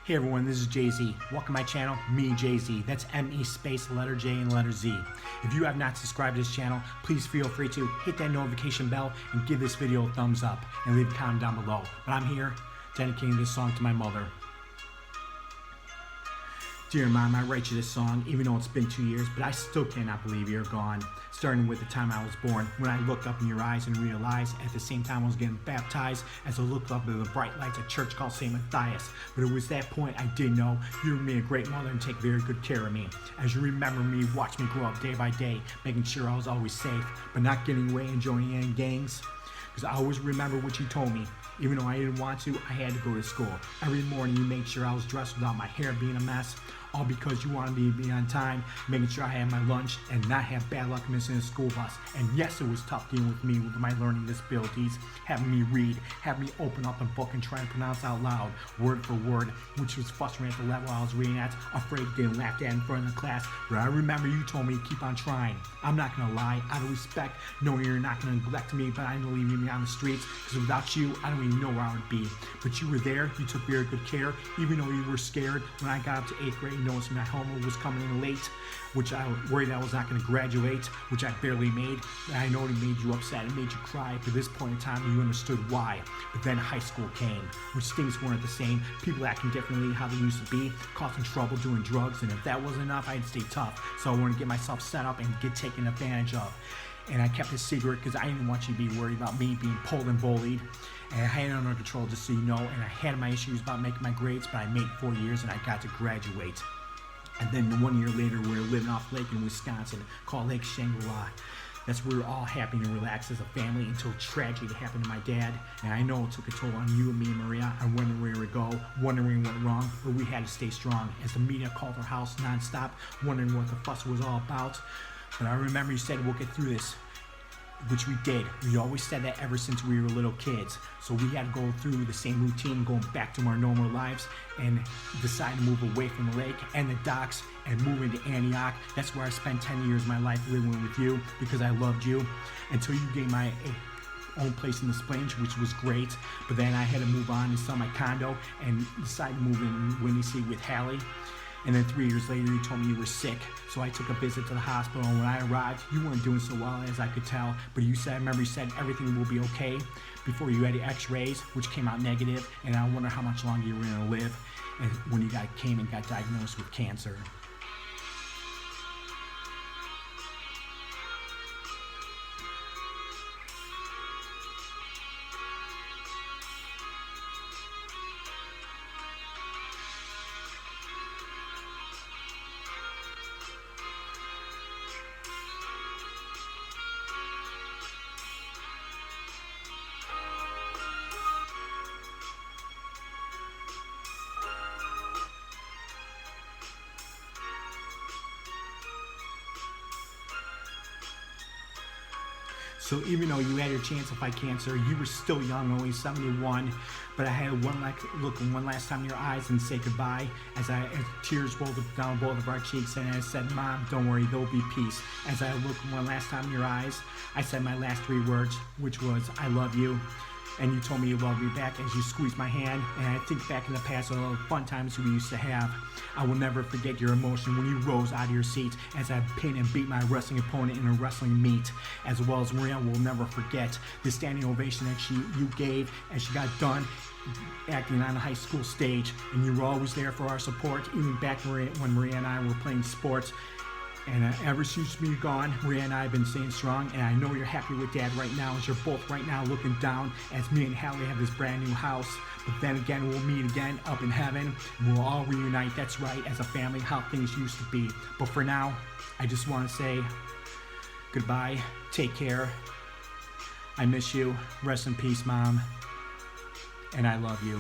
Hey everyone, this is Jay-Z. Welcome to my channel, me Jay-Z. That's M-E space letter J and letter Z. If you have not subscribed to this channel, please feel free to hit that notification bell and give this video a thumbs up and leave a comment down below. But I'm here dedicating this song to my mother. Dear Mom, I write you this song even though it's been 2 years, but I still cannot believe you're gone. Starting with the time I was born, when I looked up in your eyes and realized at the same time I was getting baptized as I looked up at the bright lights at church called St. Matthias. But it was that point I did know you would be a great mother and take very good care of me. As you remember me, watch me grow up day by day, making sure I was always safe, but not getting away and joining any gangs. Because I always remember what you told me. Even though I didn't want to, I had to go to school. Every morning you made sure I was dressed without my hair being a mess. All because you wanted me to be on time, making sure I had my lunch and not have bad luck missing a school bus. And yes, it was tough dealing with me with my learning disabilities, having me read, having me open up a book and try to pronounce out loud, word for word, which was frustrating at the level I was reading at, afraid of getting laughed at in front of the class. But I remember you told me to keep on trying. I'm not gonna lie, out of respect, knowing you're not gonna neglect me, but I know leaving me on the streets, because without you, I don't even know where I would be. But you were there, you took very good care, even though you were scared. When I got up to 8th grade, noticed my homework was coming in late, which I was worried I was not going to graduate, which I barely made. I know it made you upset, it made you cry. But at this point in time, you understood why. But then high school came, which things weren't the same. People acting differently how they used to be, causing trouble, doing drugs, and if that wasn't enough, I'd stay tough. So I wanted to get myself set up and get taken advantage of. And I kept it secret because I didn't want you to be worried about me being pulled and bullied. And I had it under control, just so you know. And I had my issues about making my grades, but I made 4 years and I got to graduate. And then 1 year later, we were living off lake in Wisconsin called Lake Shangri-La. That's where we were all happy and relaxed as a family until tragedy happened to my dad. And I know it took a toll on you and me and Maria. I'm wondering where we go, wondering what went wrong, but we had to stay strong as the media called our house nonstop, wondering what the fuss was all about. But I remember you said, we'll get through this, which we did. We always said that ever since we were little kids. So we had to go through the same routine, going back to our normal lives, and decide to move away from the lake and the docks and move into Antioch. That's where I spent 10 years of my life living with you because I loved you until you gave my own place in the Plains, which was great. But then I had to move on and sell my condo and decide to move in Windy with Hallie. And then 3 years later, you told me you were sick. So I took a visit to the hospital, and when I arrived, you weren't doing so well as I could tell. But you said, I remember you said everything will be okay before you had the x-rays, which came out negative, and I wonder how much longer you were gonna live and when you came and got diagnosed with cancer. So even though you had your chance to fight cancer, you were still young, only 71. But I had look one last time in your eyes and say goodbye as tears rolled down both of our cheeks, and I said, Mom, don't worry, there'll be peace. As I looked one last time in your eyes, I said my last 3 words, which was, I love you. And you told me you loved me back as you squeezed my hand. And I think back in the past, all the fun times we used to have. I will never forget your emotion when you rose out of your seat as I pinned and beat my wrestling opponent in a wrestling meet. As well as Maria will never forget the standing ovation that you gave as she got done acting on the high school stage. And you were always there for our support, even back when Maria and I were playing sports. And ever since you've gone, Maria and I have been staying strong, and I know you're happy with Dad right now, as you're both right now looking down as me and Hallie have this brand new house. But then again, we'll meet again up in heaven, and we'll all reunite, that's right, as a family, how things used to be. But for now, I just want to say goodbye, take care, I miss you, rest in peace, Mom, and I love you.